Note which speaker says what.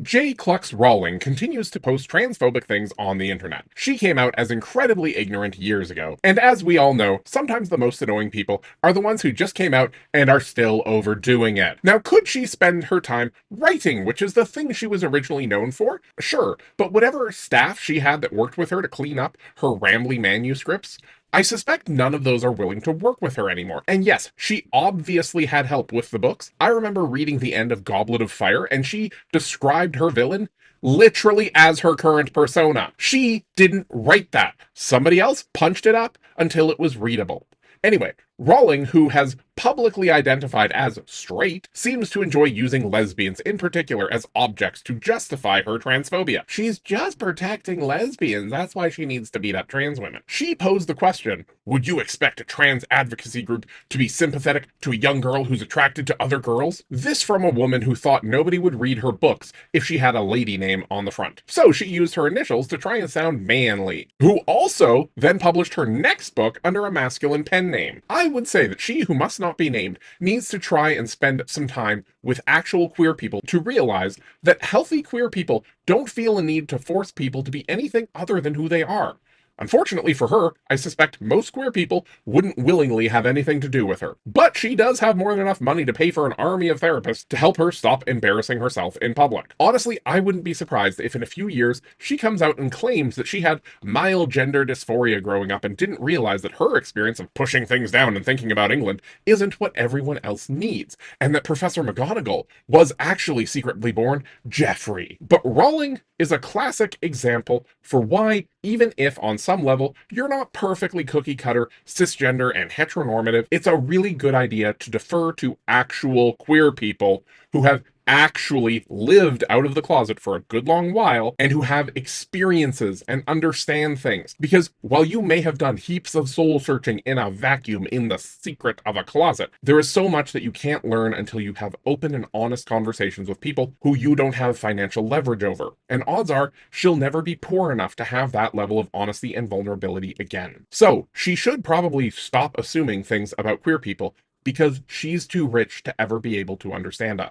Speaker 1: J. Clux Rowling continues to post transphobic things on the internet. She came out as incredibly ignorant years ago, and as we all know, sometimes the most annoying people are the ones who just came out and are still overdoing it. Now, could she spend her time writing, which is the thing she was originally known for? Sure, but whatever staff she had that worked with her to clean up her rambly manuscripts, I suspect none of those are willing to work with her anymore. And yes, she obviously had help with the books. I remember reading the end of Goblet of Fire, and she described her villain literally as her current persona. She didn't write that. Somebody else punched it up until it was readable. Anyway, Rowling, who has publicly identified as straight, seems to enjoy using lesbians in particular as objects to justify her transphobia. She's just protecting lesbians, that's why she needs to beat up trans women. She posed the question, would you expect a trans advocacy group to be sympathetic to a young girl who's attracted to other girls? This from a woman who thought nobody would read her books if she had a lady name on the front. So she used her initials to try and sound manly, who also then published her next book under a masculine pen name. I would say that she, who must not be named, needs to try and spend some time with actual queer people to realize that healthy queer people don't feel a need to force people to be anything other than who they are. Unfortunately for her, I suspect most queer people wouldn't willingly have anything to do with her. But she does have more than enough money to pay for an army of therapists to help her stop embarrassing herself in public. Honestly, I wouldn't be surprised if in a few years she comes out and claims that she had mild gender dysphoria growing up and didn't realize that her experience of pushing things down and thinking about England isn't what everyone else needs, and that Professor McGonagall was actually secretly born Jeffrey. But Rowling is a classic example for why, even if on some level you're not perfectly cookie cutter, cisgender, and heteronormative, it's a really good idea to defer to actual queer people who have actually lived out of the closet for a good long while and who have experiences and understand things. Because while you may have done heaps of soul searching in a vacuum in the secret of a closet, there is so much that you can't learn until you have open and honest conversations with people who you don't have financial leverage over. And odds are she'll never be poor enough to have that level of honesty and vulnerability again. So she should probably stop assuming things about queer people because she's too rich to ever be able to understand us.